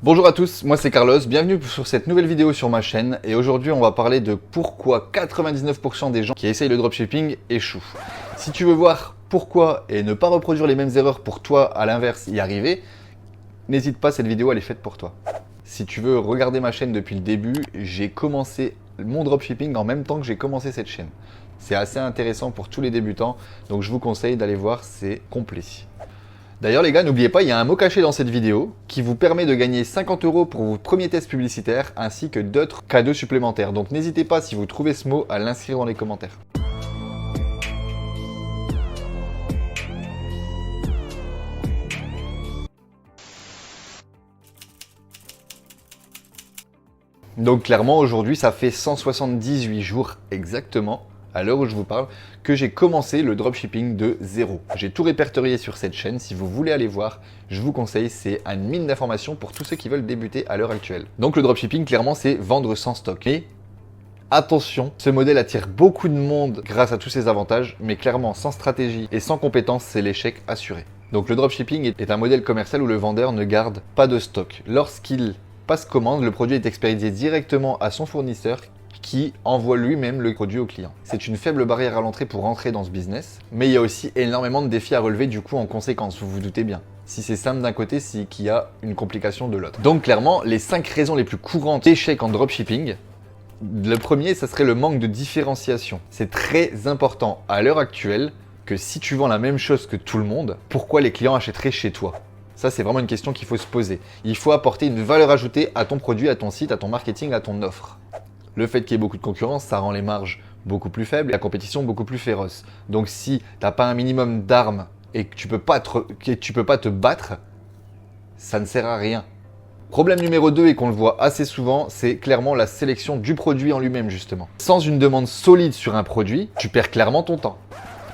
Bonjour à tous, moi c'est Carlos, bienvenue sur cette nouvelle vidéo sur ma chaîne et aujourd'hui on va parler de pourquoi 99% des gens qui essayent le dropshipping échouent. Si tu veux voir pourquoi et ne pas reproduire les mêmes erreurs pour toi à l'inverse y arriver, n'hésite pas, cette vidéo elle est faite pour toi. Si tu veux regarder ma chaîne depuis le début, j'ai commencé mon dropshipping en même temps que j'ai commencé cette chaîne. C'est assez intéressant pour tous les débutants, donc je vous conseille d'aller voir, c'est complet. D'ailleurs les gars, n'oubliez pas, il y a un mot caché dans cette vidéo qui vous permet de gagner 50 € pour vos premiers tests publicitaires ainsi que d'autres cadeaux supplémentaires. Donc n'hésitez pas, si vous trouvez ce mot, à l'inscrire dans les commentaires. Donc clairement aujourd'hui ça fait 178 jours exactement, à l'heure où je vous parle, que j'ai commencé le dropshipping de zéro. J'ai tout répertorié sur cette chaîne, si vous voulez aller voir, je vous conseille, c'est une mine d'informations pour tous ceux qui veulent débuter à l'heure actuelle. Donc le dropshipping clairement c'est vendre sans stock. Mais attention, ce modèle attire beaucoup de monde grâce à tous ses avantages, mais clairement sans stratégie et sans compétences, c'est l'échec assuré. Donc le dropshipping est un modèle commercial où le vendeur ne garde pas de stock. Lorsqu'il passe commande, le produit est expédié directement à son fournisseur qui envoie lui-même le produit au client. C'est une faible barrière à l'entrée pour rentrer dans ce business, mais il y a aussi énormément de défis à relever du coup en conséquence, vous vous doutez bien. Si c'est simple d'un côté, c'est qu'il y a une complication de l'autre. Donc clairement, les 5 raisons les plus courantes d'échec en dropshipping, le premier, ça serait le manque de différenciation. C'est très important à l'heure actuelle que si tu vends la même chose que tout le monde, pourquoi les clients achèteraient chez toi ? Ça, c'est vraiment une question qu'il faut se poser. Il faut apporter une valeur ajoutée à ton produit, à ton site, à ton marketing, à ton offre. Le fait qu'il y ait beaucoup de concurrence, ça rend les marges beaucoup plus faibles et la compétition beaucoup plus féroce. Donc si tu n'as pas un minimum d'armes et que tu peux pas te battre, ça ne sert à rien. Problème numéro 2 et qu'on le voit assez souvent, c'est clairement la sélection du produit en lui-même justement. Sans une demande solide sur un produit, tu perds clairement ton temps.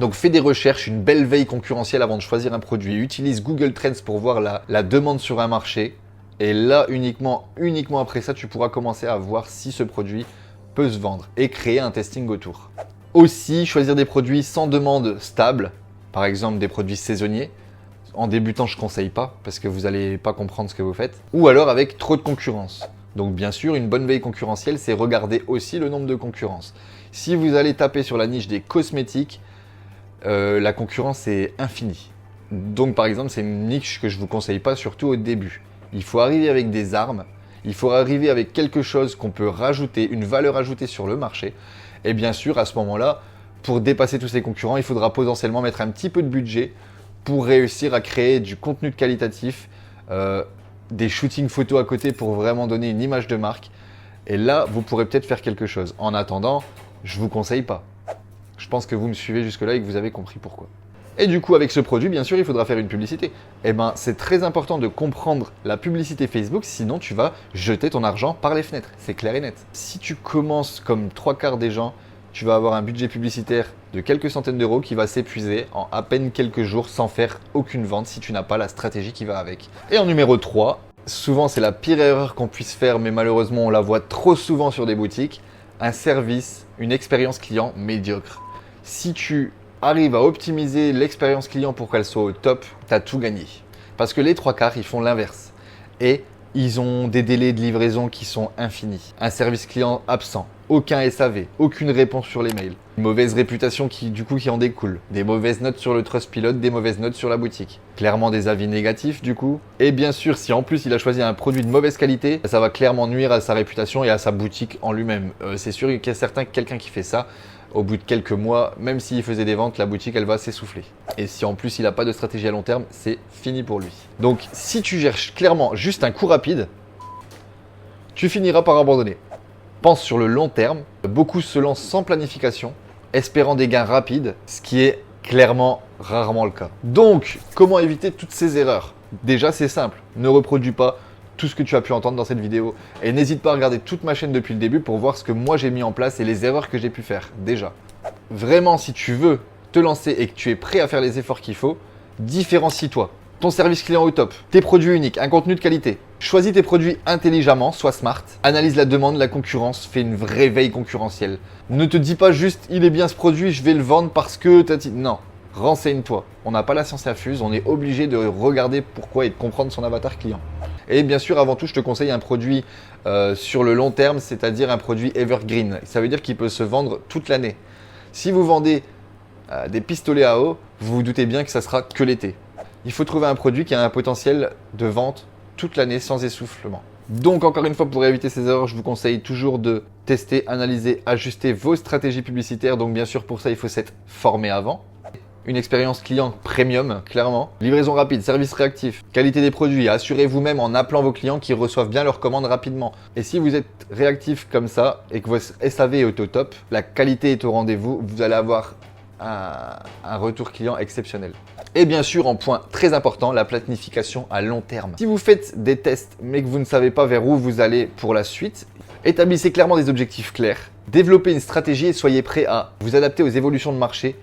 Donc fais des recherches, une belle veille concurrentielle avant de choisir un produit. Utilise Google Trends pour voir la demande sur un marché. Et là, uniquement après ça, tu pourras commencer à voir si ce produit peut se vendre et créer un testing autour. Aussi, choisir des produits sans demande stable, par exemple des produits saisonniers. En débutant, je ne conseille pas parce que vous n'allez pas comprendre ce que vous faites. Ou alors avec trop de concurrence. Donc bien sûr, une bonne veille concurrentielle, c'est regarder aussi le nombre de concurrences. Si vous allez taper sur la niche des cosmétiques, la concurrence est infinie. Donc par exemple, c'est une niche que je ne vous conseille pas, surtout au début. Il faut arriver avec des armes, il faut arriver avec quelque chose qu'on peut rajouter, une valeur ajoutée sur le marché. Et bien sûr, à ce moment-là, pour dépasser tous ces concurrents, il faudra potentiellement mettre un petit peu de budget pour réussir à créer du contenu qualitatif, des shootings photos à côté pour vraiment donner une image de marque. Et là, vous pourrez peut-être faire quelque chose. En attendant, je ne vous conseille pas. Je pense que vous me suivez jusque-là et que vous avez compris pourquoi. Et du coup, avec ce produit, bien sûr, il faudra faire une publicité. Eh bien, c'est très important de comprendre la publicité Facebook, sinon tu vas jeter ton argent par les fenêtres. C'est clair et net. Si tu commences comme 3/4 des gens, tu vas avoir un budget publicitaire de quelques centaines d'euros qui va s'épuiser en à peine quelques jours sans faire aucune vente si tu n'as pas la stratégie qui va avec. Et en numéro 3, souvent c'est la pire erreur qu'on puisse faire, mais malheureusement on la voit trop souvent sur des boutiques, un service, une expérience client médiocre. Si tu arrive à optimiser l'expérience client pour qu'elle soit au top, tu as tout gagné. Parce que les 3/4, ils font l'inverse. Et ils ont des délais de livraison qui sont infinis. Un service client absent, aucun SAV, aucune réponse sur les mails. Une mauvaise réputation qui en découle. Des mauvaises notes sur le Trustpilot, des mauvaises notes sur la boutique. Clairement des avis négatifs du coup. Et bien sûr, si en plus il a choisi un produit de mauvaise qualité, ça va clairement nuire à sa réputation et à sa boutique en lui-même. C'est sûr qu'il y a certain quelqu'un qui fait ça. Au bout de quelques mois, même s'il faisait des ventes, la boutique, elle va s'essouffler. Et si en plus il n'a pas de stratégie à long terme, c'est fini pour lui. Donc si tu cherches clairement juste un coup rapide, tu finiras par abandonner. Pense sur le long terme. Beaucoup se lancent sans planification, espérant des gains rapides, ce qui est clairement rarement le cas. Donc, comment éviter toutes ces erreurs ? Déjà, c'est simple. Ne reproduis pas tout ce que tu as pu entendre dans cette vidéo. Et n'hésite pas à regarder toute ma chaîne depuis le début pour voir ce que moi j'ai mis en place et les erreurs que j'ai pu faire déjà. Vraiment, si tu veux te lancer et que tu es prêt à faire les efforts qu'il faut, différencie-toi. Ton service client au top, tes produits uniques, un contenu de qualité. Choisis tes produits intelligemment, sois smart. Analyse la demande, la concurrence, fais une vraie veille concurrentielle. Ne te dis pas juste il est bien ce produit, je vais le vendre parce que t'as dit. Non, renseigne-toi. On n'a pas la science infuse, on est obligé de regarder pourquoi et de comprendre son avatar client. Et bien sûr, avant tout, je te conseille un produit sur le long terme, c'est-à-dire un produit evergreen. Ça veut dire qu'il peut se vendre toute l'année. Si vous vendez des pistolets à eau, vous vous doutez bien que ça sera que l'été. Il faut trouver un produit qui a un potentiel de vente toute l'année sans essoufflement. Donc encore une fois, pour éviter ces erreurs, je vous conseille toujours de tester, analyser, ajuster vos stratégies publicitaires. Donc bien sûr, pour ça, il faut s'être formé avant. Une expérience client premium, clairement. Livraison rapide, service réactif, qualité des produits. Assurez vous-même en appelant vos clients qu'ils reçoivent bien leurs commandes rapidement. Et si vous êtes réactif comme ça et que votre SAV est au top, la qualité est au rendez-vous, vous allez avoir un retour client exceptionnel. Et bien sûr, en point très important, la planification à long terme. Si vous faites des tests mais que vous ne savez pas vers où vous allez pour la suite, établissez clairement des objectifs clairs. Développez une stratégie et soyez prêt à vous adapter aux évolutions de marché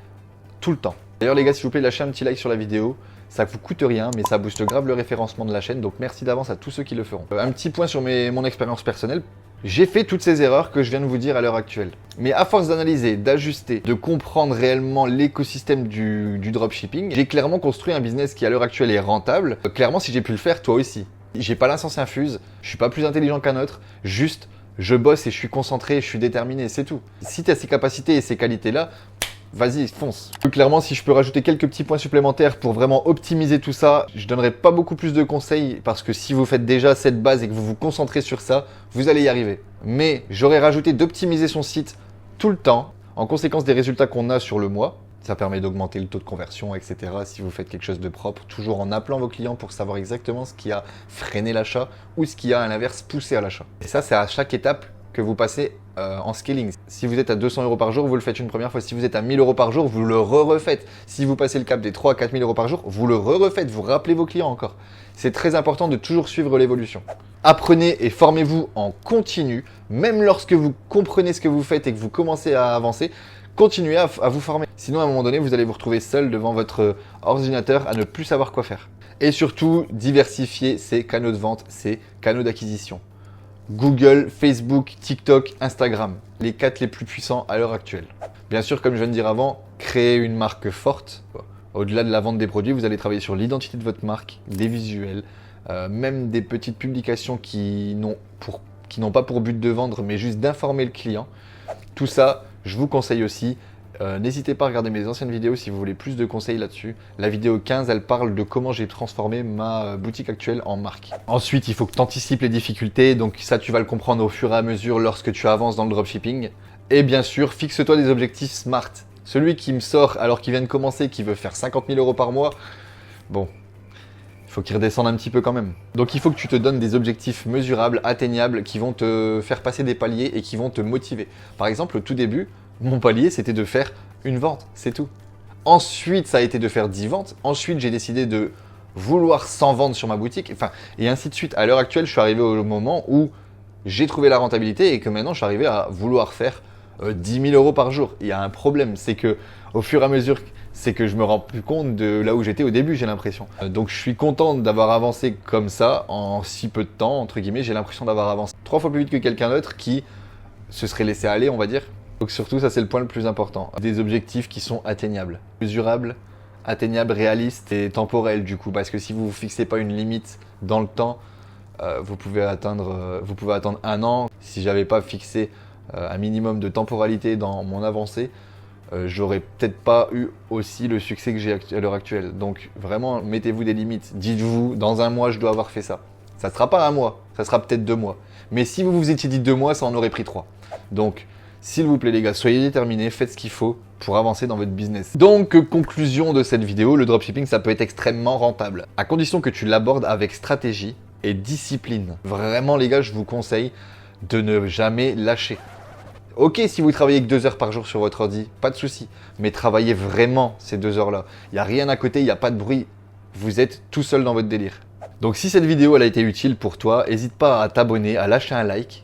tout le temps. D'ailleurs les gars, s'il vous plaît, lâchez un petit like sur la vidéo. Ça ne vous coûte rien, mais ça booste grave le référencement de la chaîne. Donc merci d'avance à tous ceux qui le feront. Un petit point sur mon expérience personnelle. J'ai fait toutes ces erreurs que je viens de vous dire à l'heure actuelle. Mais à force d'analyser, d'ajuster, de comprendre réellement l'écosystème du dropshipping, j'ai clairement construit un business qui à l'heure actuelle est rentable. Clairement, si j'ai pu le faire, toi aussi. J'ai pas l'inscience infuse, je suis pas plus intelligent qu'un autre, juste je bosse et je suis concentré, je suis déterminé, c'est tout. Si tu as ces capacités et ces qualités-là, vas-y, fonce. Clairement, si je peux rajouter quelques petits points supplémentaires pour vraiment optimiser tout ça, je donnerai pas beaucoup plus de conseils parce que si vous faites déjà cette base et que vous vous concentrez sur ça, vous allez y arriver. Mais j'aurais rajouté d'optimiser son site tout le temps en conséquence des résultats qu'on a sur le mois. Ça permet d'augmenter le taux de conversion, etc. Si vous faites quelque chose de propre, toujours en appelant vos clients pour savoir exactement ce qui a freiné l'achat ou ce qui a à l'inverse poussé à l'achat. Et ça, c'est à chaque étape que vous passez en scaling. Si vous êtes à 200 € par jour, vous le faites une première fois. Si vous êtes à 1000 € par jour, vous le refaites. Si vous passez le cap des 3 à 4 000 € par jour, vous le refaites. Vous rappelez vos clients encore. C'est très important de toujours suivre l'évolution. Apprenez et formez-vous en continu. Même lorsque vous comprenez ce que vous faites et que vous commencez à avancer, continuez à vous former. Sinon, à un moment donné, vous allez vous retrouver seul devant votre ordinateur à ne plus savoir quoi faire. Et surtout, diversifier ses canaux de vente, ses canaux d'acquisition. Google, Facebook, TikTok, Instagram, les 4 les plus puissants à l'heure actuelle. Bien sûr, comme je viens de dire avant, créer une marque forte. Au-delà de la vente des produits, vous allez travailler sur l'identité de votre marque, des visuels, même des petites publications qui n'ont pas pour but de vendre, mais juste d'informer le client. Tout ça, je vous conseille aussi. N'hésitez pas à regarder mes anciennes vidéos si vous voulez plus de conseils là-dessus. La vidéo 15, elle parle de comment j'ai transformé ma boutique actuelle en marque. Ensuite, il faut que tu anticipes les difficultés. Donc ça, tu vas le comprendre au fur et à mesure lorsque tu avances dans le dropshipping. Et bien sûr, fixe-toi des objectifs SMART. Celui qui me sort alors qu'il vient de commencer, qui veut faire 50 000 € par mois, bon, il faut qu'il redescende un petit peu quand même. Donc il faut que tu te donnes des objectifs mesurables, atteignables, qui vont te faire passer des paliers et qui vont te motiver. Par exemple, au tout début, mon palier, c'était de faire une vente, c'est tout. Ensuite, ça a été de faire 10 ventes. Ensuite, j'ai décidé de vouloir 100 ventes sur ma boutique, et ainsi de suite. À l'heure actuelle, je suis arrivé au moment où j'ai trouvé la rentabilité et que maintenant, je suis arrivé à vouloir faire 10 000 € par jour. Il y a un problème, c'est que au fur et à mesure, c'est que je me rends plus compte de là où j'étais au début, j'ai l'impression. Donc, je suis content d'avoir avancé comme ça en si peu de temps, entre guillemets. J'ai l'impression d'avoir avancé 3 fois plus vite que quelqu'un d'autre qui se serait laissé aller, on va dire. Donc surtout, ça c'est le point le plus important. Des objectifs qui sont atteignables, mesurables, atteignables, réalistes et temporels du coup. Parce que si vous ne vous fixez pas une limite dans le temps, vous pouvez attendre 1 an. Si j'avais pas fixé un minimum de temporalité dans mon avancée, j'aurais peut-être pas eu aussi le succès que j'ai à l'heure actuelle. Donc vraiment, mettez-vous des limites. Dites-vous, dans 1 mois, je dois avoir fait ça. Ça ne sera pas 1 mois, ça sera peut-être 2 mois. Mais si vous vous étiez dit 2 mois, ça en aurait pris 3. Donc, s'il vous plaît les gars, soyez déterminés, faites ce qu'il faut pour avancer dans votre business. Donc, conclusion de cette vidéo, le dropshipping, ça peut être extrêmement rentable, à condition que tu l'abordes avec stratégie et discipline. Vraiment les gars, je vous conseille de ne jamais lâcher. Ok, si vous travaillez que 2 heures par jour sur votre ordi, pas de souci, mais travaillez vraiment ces 2 heures-là. Il n'y a rien à côté, il n'y a pas de bruit, vous êtes tout seul dans votre délire. Donc si cette vidéo elle a été utile pour toi, n'hésite pas à t'abonner, à lâcher un like.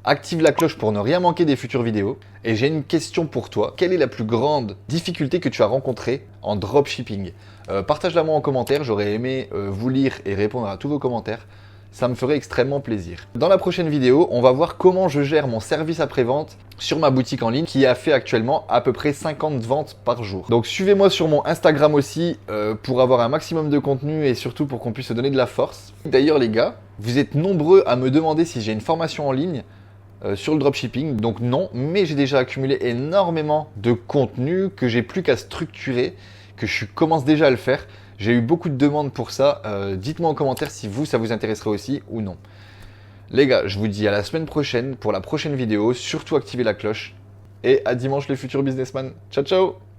Active la cloche pour ne rien manquer des futures vidéos. Et j'ai une question pour toi. Quelle est la plus grande difficulté que tu as rencontrée en dropshipping? Partage-la moi en commentaire. J'aurais aimé vous lire et répondre à tous vos commentaires. ça me ferait extrêmement plaisir. Dans la prochaine vidéo, on va voir comment je gère mon service après-vente sur ma boutique en ligne qui a fait actuellement à peu près 50 ventes par jour. Donc suivez-moi sur mon Instagram aussi pour avoir un maximum de contenu et surtout pour qu'on puisse se donner de la force. D'ailleurs les gars, vous êtes nombreux à me demander si j'ai une formation en ligne sur le dropshipping. Donc non, mais j'ai déjà accumulé énormément de contenu que j'ai plus qu'à structurer, que je commence déjà à le faire. J'ai eu beaucoup de demandes pour ça. Dites-moi en commentaire si ça vous intéresserait aussi ou non. Les gars, je vous dis à la semaine prochaine pour la prochaine vidéo. Surtout activez la cloche. Et à dimanche les futurs businessmen. Ciao ciao!